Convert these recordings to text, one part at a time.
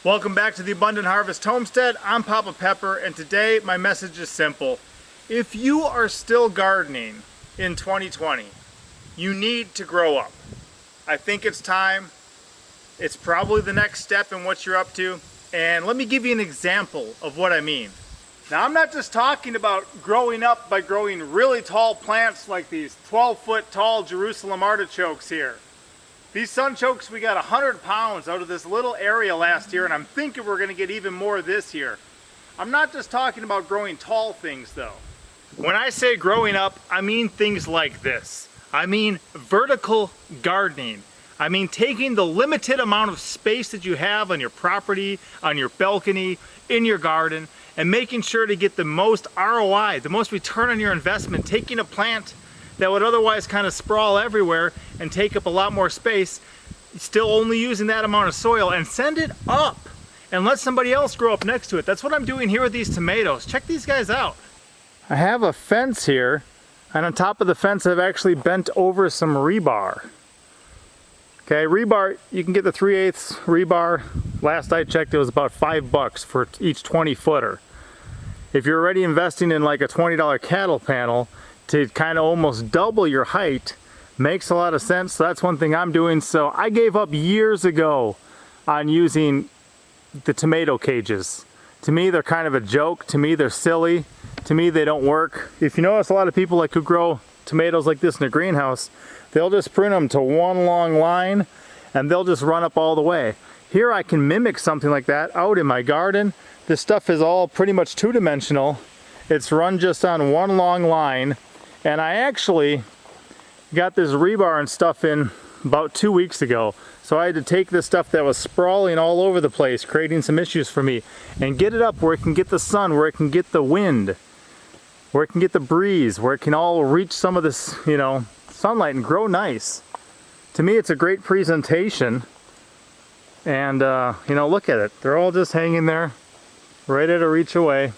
Welcome back to the Abundant Harvest Homestead. I'm Papa Pepper, and today my message is simple. If you are still gardening in 2020, you need to grow up. I think it's time. It's probably the next step in what you're up to. And let me give you an example of what I mean. Now, I'm not just talking about growing up by growing really tall plants like these 12-foot tall Jerusalem artichokes here. These sunchokes, we got 100 pounds out of this little area last year, and I'm thinking we're going to get even more this year. I'm not just talking about growing tall things though. When I say growing up, I mean things like this. I mean vertical gardening. I mean taking the limited amount of space that you have on your property, on your balcony, in your garden, and making sure to get the most ROI, the most return on your investment, taking a plant that would otherwise kind of sprawl everywhere and take up a lot more space, still only using that amount of soil, and send it up and let somebody else grow up next to it. That's what I'm doing here with these tomatoes. Check these guys out. I have a fence here, and on top of the fence I've actually bent over some rebar. Okay, rebar, you can get the 3/8 rebar. Last I checked it was about $5 for each 20 footer. If you're already investing in like a $20 cattle panel, to kind of almost double your height makes a lot of sense. So that's one thing I'm doing. So I gave up years ago on using the tomato cages. To me, they're kind of a joke. To me, they're silly. To me, they don't work. If you notice, a lot of people like who grow tomatoes like this in a greenhouse, they'll just prune them to one long line and they'll just run up all the way. Here I can mimic something like that out in my garden. This stuff is all pretty much two-dimensional. It's run just on one long line. And I actually got this rebar and stuff in about 2 weeks ago. So I had to take this stuff that was sprawling all over the place, creating some issues for me, and get it up where it can get the sun, where it can get the wind, where it can get the breeze, where it can all reach some of this, sunlight and grow nice. To me, it's a great presentation. And, look at it. They're all just hanging there, right at a reach away.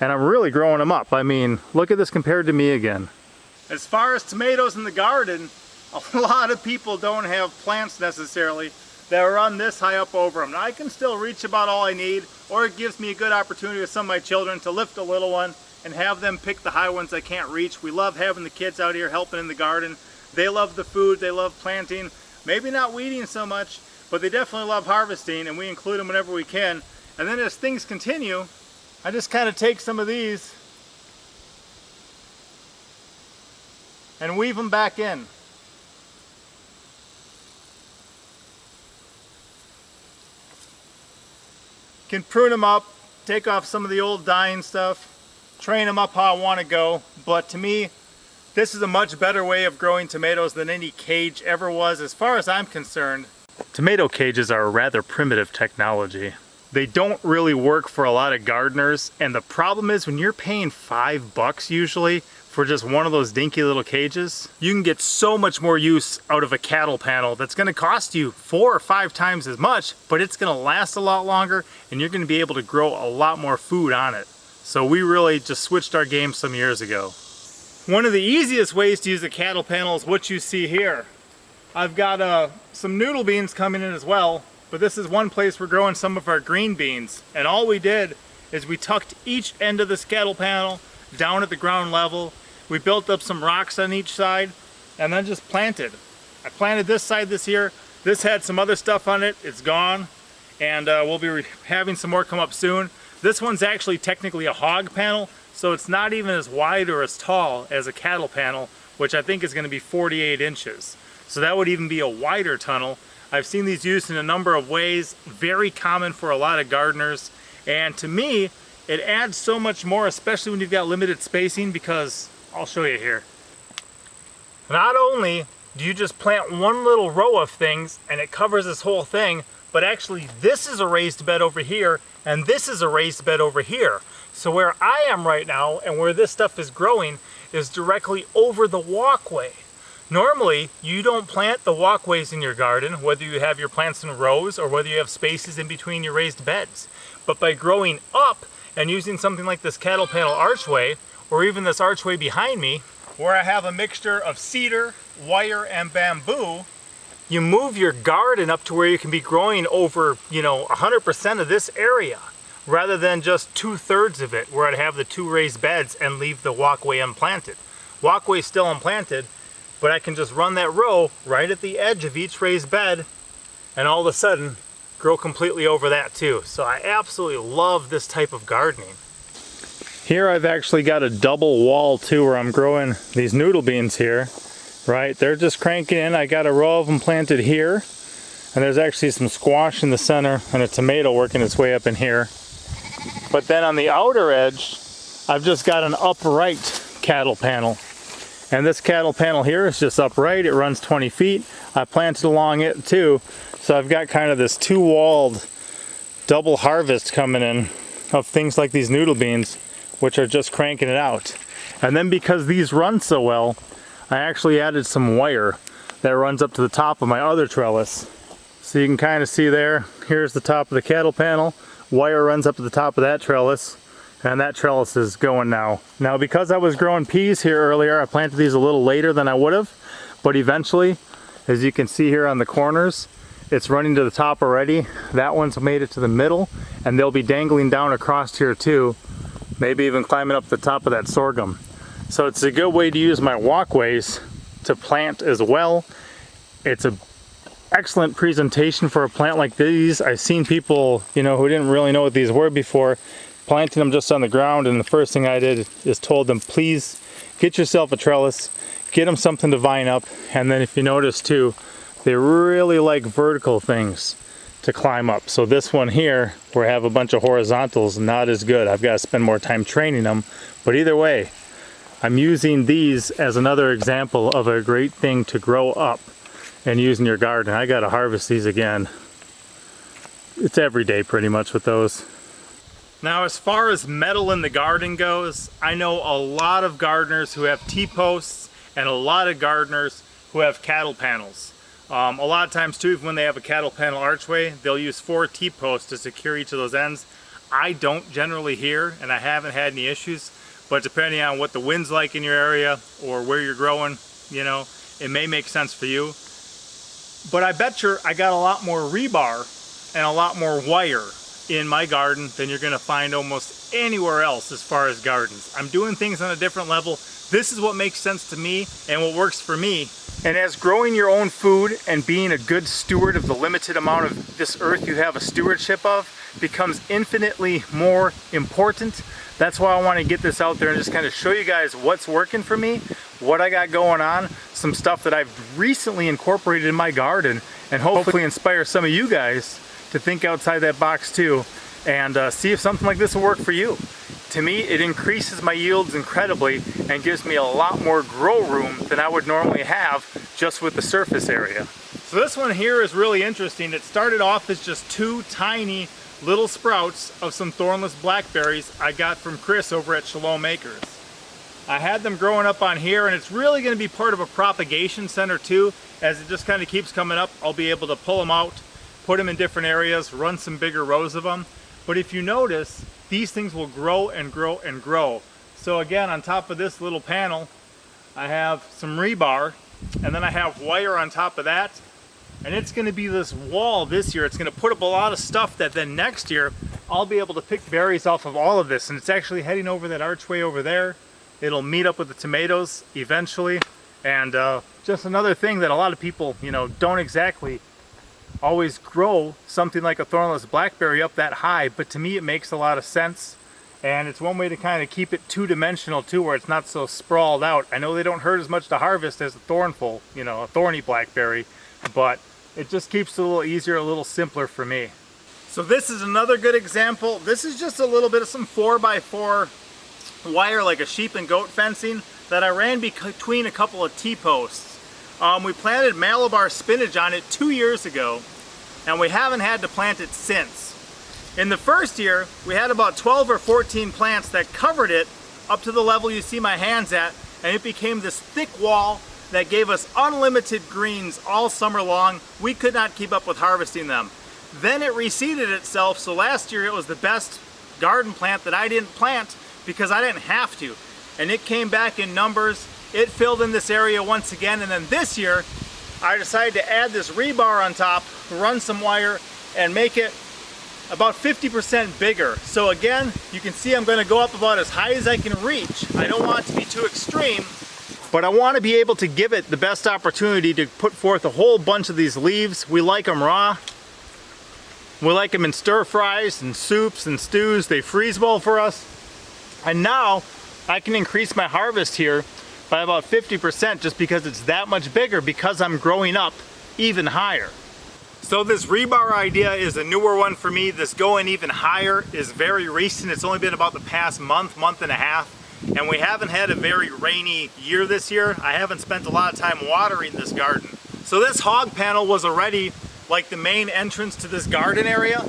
And I'm really growing them up. I mean, look at this compared to me again. As far as tomatoes in the garden, a lot of people don't have plants necessarily that run this high up over them. Now I can still reach about all I need, or it gives me a good opportunity with some of my children to lift a little one and have them pick the high ones I can't reach. We love having the kids out here helping in the garden. They love the food, they love planting. Maybe not weeding so much, but they definitely love harvesting, and we include them whenever we can. And then as things continue, I just kind of take some of these and weave them back in. Can prune them up, take off some of the old dying stuff, train them up how I want to go. But to me, this is a much better way of growing tomatoes than any cage ever was. As far as I'm concerned, tomato cages are a rather primitive technology. They don't really work for a lot of gardeners, and the problem is when you're paying $5 usually for just one of those dinky little cages, you can get so much more use out of a cattle panel that's going to cost you 4 or 5 times as much, but it's going to last a lot longer and you're going to be able to grow a lot more food on it. So we really just switched our game some years ago. One of the easiest ways to use a cattle panel is what you see here. I've got some noodle beans coming in as well. But this is one place we're growing some of our green beans. And all we did is we tucked each end of this cattle panel down at the ground level. We built up some rocks on each side and then just planted. I planted this side this year. This had some other stuff on it. It's gone. And we'll be having some more come up soon. This one's actually technically a hog panel, so it's not even as wide or as tall as a cattle panel, which I think is going to be 48 inches. So that would even be a wider tunnel. I've seen these used in a number of ways, very common for a lot of gardeners, and to me it adds so much more, especially when you've got limited spacing, because I'll show you here. Not only do you just plant one little row of things and it covers this whole thing, but actually this is a raised bed over here and this is a raised bed over here. So where I am right now and where this stuff is growing is directly over the walkway. Normally, you don't plant the walkways in your garden, whether you have your plants in rows or whether you have spaces in between your raised beds. But by growing up and using something like this cattle panel archway, or even this archway behind me, where I have a mixture of cedar, wire, and bamboo, you move your garden up to where you can be growing over, 100% of this area, rather than just 2/3 of it where I'd have the 2 raised beds and leave the walkway unplanted. Walkway still unplanted, but I can just run that row right at the edge of each raised bed and all of a sudden grow completely over that too. So I absolutely love this type of gardening. Here I've actually got a double wall too where I'm growing these noodle beans here. Right, they're just cranking in. I got a row of them planted here, and there's actually some squash in the center and a tomato working its way up in here. But then on the outer edge, I've just got an upright cattle panel. And this cattle panel here is just upright. It runs 20 feet. I planted along it too. So I've got kind of this 2-walled double harvest coming in of things like these noodle beans, which are just cranking it out. And then because these run so well, I actually added some wire that runs up to the top of my other trellis. So you can kind of see there, here's the top of the cattle panel. Wire runs up to the top of that trellis, and that trellis is going now. Now because I was growing peas here earlier, I planted these a little later than I would have, but eventually, as you can see here on the corners, it's running to the top already. That one's made it to the middle, and they'll be dangling down across here too, maybe even climbing up the top of that sorghum. So it's a good way to use my walkways to plant as well. It's an excellent presentation for a plant like these. I've seen people, who didn't really know what these were before, planting them just on the ground, and the first thing I did is told them, please get yourself a trellis, get them something to vine up, and then if you notice too, they really like vertical things to climb up. So this one here, where I have a bunch of horizontals, not as good. I've got to spend more time training them, but either way, I'm using these as another example of a great thing to grow up and use in your garden. I gotta harvest these again. It's every day pretty much with those. Now as far as metal in the garden goes, I know a lot of gardeners who have T-posts and a lot of gardeners who have cattle panels. A lot of times too, even when they have a cattle panel archway, they'll use 4 T-posts to secure each of those ends. I don't generally here, and I haven't had any issues. But depending on what the wind's like in your area or where you're growing, it may make sense for you. But I bet I got a lot more rebar and a lot more wire in my garden than you're gonna find almost anywhere else as far as gardens. I'm doing things on a different level. This is what makes sense to me and what works for me. And as growing your own food and being a good steward of the limited amount of this earth you have a stewardship of becomes infinitely more important. That's why I want to get this out there and just kind of show you guys what's working for me, what I got going on, some stuff that I've recently incorporated in my garden, and hopefully inspire some of you guys to think outside that box too, and see if something like this will work for you. To me, it increases my yields incredibly and gives me a lot more grow room than I would normally have just with the surface area. So this one here is really interesting. It started off as just 2 tiny little sprouts of some thornless blackberries I got from Chris over at Shalom Acres. I had them growing up on here, and it's really going to be part of a propagation center too. As it just kind of keeps coming up, I'll be able to pull them out, put them in different areas, run some bigger rows of them. But if you notice, these things will grow and grow and grow. So again, on top of this little panel, I have some rebar, and then I have wire on top of that. And it's going to be this wall this year. It's going to put up a lot of stuff that then next year I'll be able to pick berries off of all of this. And it's actually heading over that archway over there. It'll meet up with the tomatoes eventually. And just another thing that a lot of people, don't exactly always grow something like a thornless blackberry up that high. But to me, it makes a lot of sense. And it's one way to kind of keep it 2-dimensional too, where it's not so sprawled out. I know they don't hurt as much to harvest as a thornful, a thorny blackberry, but it just keeps it a little easier, a little simpler for me. So this is another good example. This is just a little bit of some 4x4 wire, like a sheep and goat fencing, that I ran between a couple of T-posts. We planted Malabar spinach on it 2 years ago, and we haven't had to plant it since. In the first year, we had about 12 or 14 plants that covered it up to the level you see my hands at, and it became this thick wall that gave us unlimited greens all summer long. We could not keep up with harvesting them. Then it reseeded itself, so last year it was the best garden plant that I didn't plant because I didn't have to. And it came back in numbers. It filled in this area once again, and then this year I decided to add this rebar on top, run some wire, and make it about 50% bigger. So again, you can see I'm going to go up about as high as I can reach. I don't want it to be too extreme, but I want to be able to give it the best opportunity to put forth a whole bunch of these leaves. We like them raw. We like them in stir fries and soups and stews. They freeze well for us. And now I can increase my harvest here by about 50% just because it's that much bigger, because I'm growing up even higher. So this rebar idea is a newer one for me. This going even higher is very recent. It's only been about the past month and a half. And we haven't had a very rainy year this year. I haven't spent a lot of time watering this garden. So this hog panel was already like the main entrance to this garden area.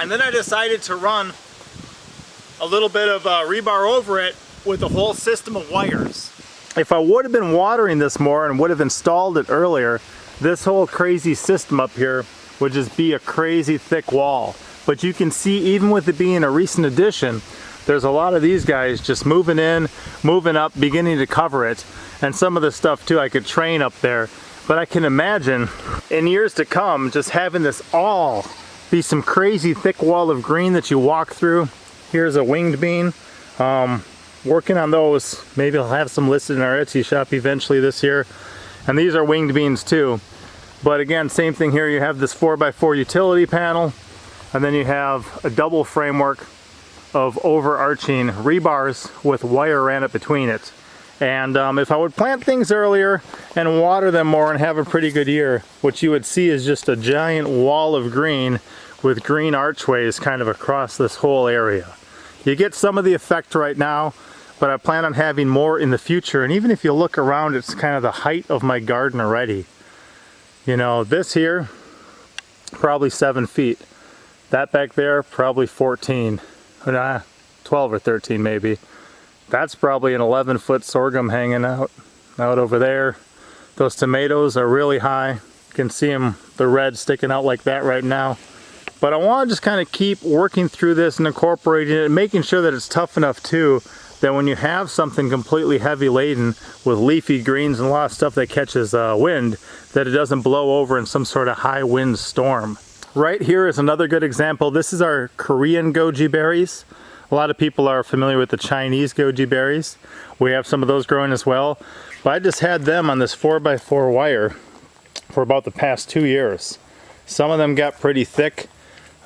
And then I decided to run a little bit of rebar over it with a whole system of wires. If I would have been watering this more and would have installed it earlier, this whole crazy system up here would just be a crazy thick wall. But you can see, even with it being a recent addition, there's a lot of these guys just moving in, moving up, beginning to cover it. And some of the stuff too I could train up there. But I can imagine in years to come just having this all be some crazy thick wall of green that you walk through. Here's a winged bean. Working on those. Maybe I'll have some listed in our Etsy shop eventually this year. And these are winged beans too. But again, same thing here. You have this 4x4 utility panel, and then you have a double framework of overarching rebars with wire ran up between it. And if I would plant things earlier and water them more and have a pretty good year, what you would see is just a giant wall of green with green archways kind of across this whole area. You get some of the effect right now, but I plan on having more in the future. And even if you look around, it's kind of the height of my garden already. You know, this here, probably 7 feet. That back there, probably 14. 12 or 13 maybe. That's probably an 11-foot sorghum hanging out over there. Those tomatoes are really high. You can see them, the red sticking out like that right now. But I want to just kind of keep working through this and incorporating it and making sure that it's tough enough too, that when you have something completely heavy laden with leafy greens and a lot of stuff that catches wind, that it doesn't blow over in some sort of high wind storm. Right here is another good example. This is our Korean goji berries. A lot of people are familiar with the Chinese goji berries. We have some of those growing as well. But I just had them on this 4x4 wire for about the past 2 years. Some of them got pretty thick.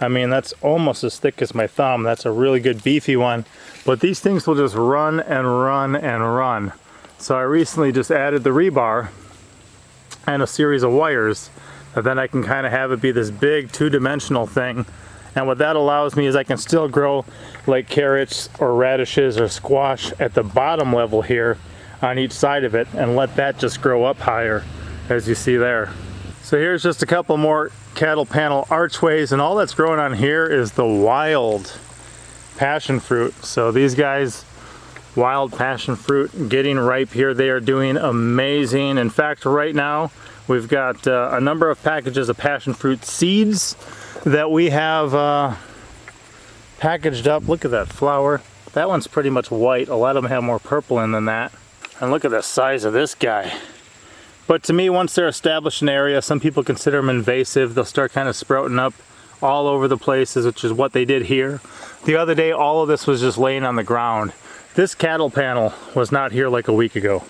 I mean, that's almost as thick as my thumb. That's a really good beefy one. But these things will just run and run and run. So I recently just added the rebar and a series of wires. And then I can kind of have it be this big two-dimensional thing. And what that allows me is I can still grow like carrots or radishes or squash at the bottom level here on each side of it, and let that just grow up higher, as you see there. So here's just a couple more cattle panel archways, and all that's growing on here is the wild passion fruit. So these guys, wild passion fruit, getting ripe here. They are doing amazing. In fact, right now we've got a number of packages of passion fruit seeds that we have packaged up. Look at that flower. That one's pretty much white. A lot of them have more purple in than that. And look at the size of this guy. But to me, once they're established in an area, some people consider them invasive. They'll start kind of sprouting up all over the places, which is what they did here. The other day, all of this was just laying on the ground. This cattle panel was not here like a week ago.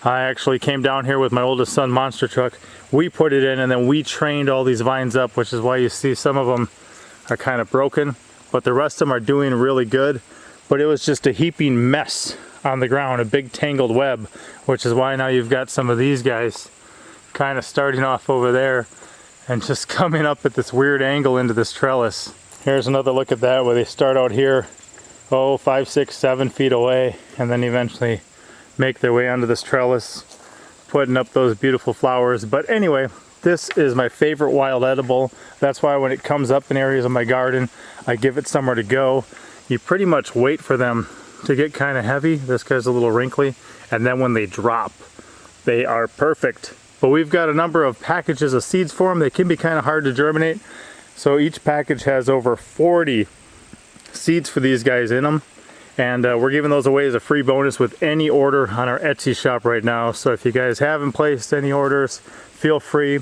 I actually came down here with my oldest son monster truck. We put it in, and then we trained all these vines up, which is why you see some of them are kind of broken, but the rest of them are doing really good. But it was just a heaping mess on the ground, a big tangled web, which is why now you've got some of these guys kind of starting off over there and just coming up at this weird angle into this trellis. Here's another look at that, where they start out here, 5, 6, 7 feet away, and then eventually make their way onto this trellis, putting up those beautiful flowers. But anyway, this is my favorite wild edible. That's why when it comes up in areas of my garden, I give it somewhere to go. You pretty much wait for them to get kind of heavy. This guy's a little wrinkly, and then when they drop, they are perfect. But we've got a number of packages of seeds for them. They can be kind of hard to germinate, so each package has over 40 seeds for these guys in them, and we're giving those away as a free bonus with any order on our Etsy shop right now. So if you guys haven't placed any orders, feel free.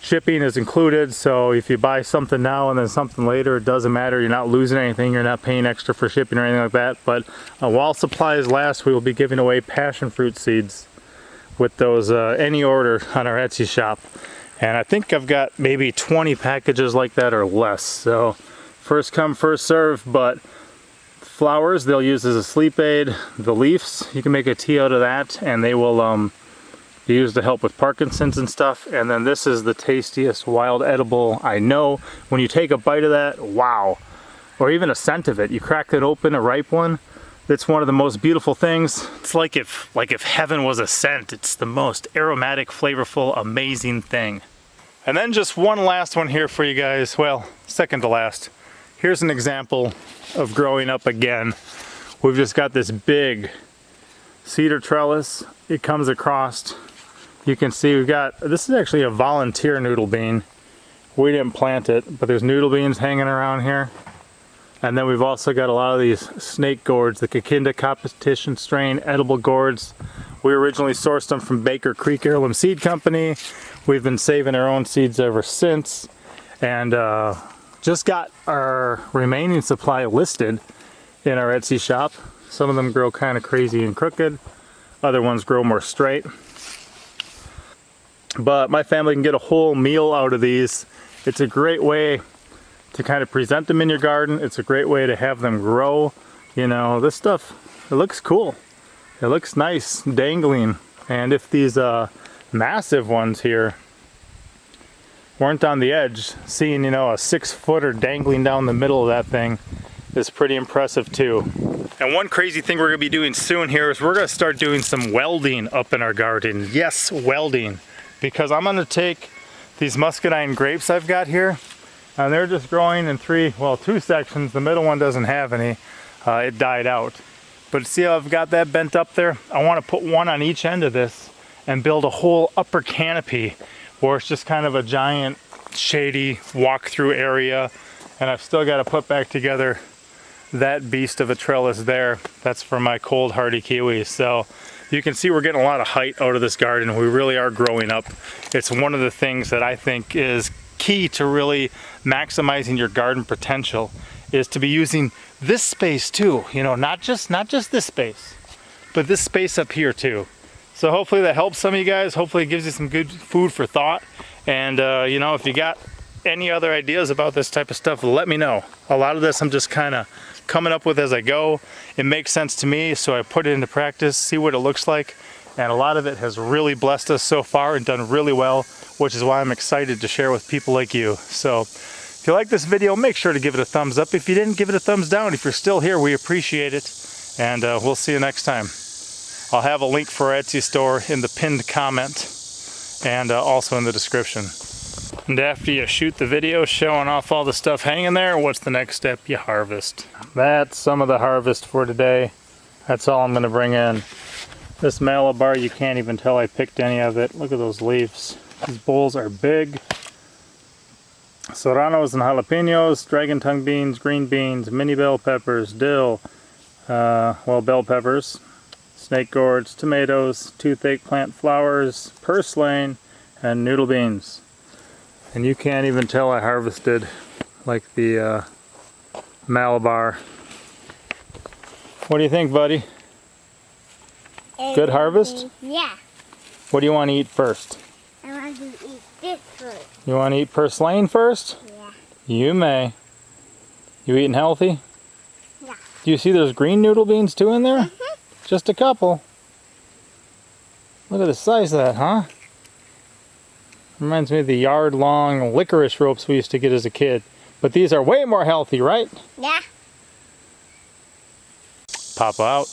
Shipping is included, so if you buy something now and then something later, it doesn't matter. You're not losing anything. You're not paying extra for shipping or anything like that. But while supplies last, we will be giving away passion fruit seeds with those any order on our Etsy shop. And I think I've got maybe 20 packages like that or less. So first come, first serve. But flowers they'll use as a sleep aid. The leaves, you can make a tea out of that, and they will be used to help with Parkinson's and stuff. And then this is the tastiest wild edible I know. When you take a bite of that, wow. Or even a scent of it. You crack it open, a ripe one. It's one of the most beautiful things. It's like if heaven was a scent. It's the most aromatic, flavorful, amazing thing. And then just one last one here for you guys. Well, second to last. Here's an example of growing up again. We've just got this big cedar trellis. It comes across. You can see we've got, this is actually a volunteer noodle bean. We didn't plant it, but there's noodle beans hanging around here. And then we've also got a lot of these snake gourds, the Kikinda competition strain edible gourds. We originally sourced them from Baker Creek Heirloom Seed Company. We've been saving our own seeds ever since. And just got our remaining supply listed in our Etsy shop. Some of them grow kind of crazy and crooked. Other ones grow more straight. But my family can get a whole meal out of these. It's a great way to kind of present them in your garden. It's a great way to have them grow. You know, this stuff, it looks cool. It looks nice, dangling. And if these massive ones here weren't on the edge, seeing, you know, a 6-footer dangling down the middle of that thing is pretty impressive too. And one crazy thing we're gonna be doing soon here is we're gonna start doing some welding up in our garden. Yes, welding. Because I'm gonna take these muscadine grapes I've got here, and they're just growing in two sections. The middle one doesn't have any. It died out. But see how I've got that bent up there? I wanna put one on each end of this and build a whole upper canopy where it's just kind of a giant shady walk-through area. And I've still gotta put back together that beast of a trellis there. That's for my cold hardy kiwis. So you can see we're getting a lot of height out of this garden. We really are growing up. It's one of the things that I think is key to really maximizing your garden potential, is to be using this space too. You know, not just this space, but this space up here too. So hopefully that helps some of you guys. Hopefully it gives you some good food for thought. And you know, if you got any other ideas about this type of stuff, let me know. A lot of this I'm just kind of coming up with as I go. It makes sense to me, so I put it into practice, see what it looks like, and a lot of it has really blessed us so far and done really well, which is why I'm excited to share with people like you. So if you like this video, make sure to give it a thumbs up. If you didn't, give it a thumbs down. If you're still here, we appreciate it, and we'll see you next time. I'll have a link for our Etsy store in the pinned comment and also in the description. And after you shoot the video showing off all the stuff hanging there, what's the next step? You harvest. That's some of the harvest for today. That's all I'm gonna bring in. This Malabar, you can't even tell I picked any of it. Look at those leaves. These bowls are big. Serranos and jalapenos, dragon tongue beans, green beans, mini bell peppers, dill, bell peppers, snake gourds, tomatoes, toothache plant flowers, purslane, and noodle beans. And you can't even tell I harvested like the Malabar. What do you think, buddy? Good harvest? Yeah. What do you want to eat first? I want to eat this first. You want to eat purslane first? Yeah. You may. You eating healthy? Yeah. Do you see there's green noodle beans too in there? Just a couple. Look at the size of that, huh? Reminds me of the yard-long licorice ropes we used to get as a kid. But these are way more healthy, right? Yeah. Pop out.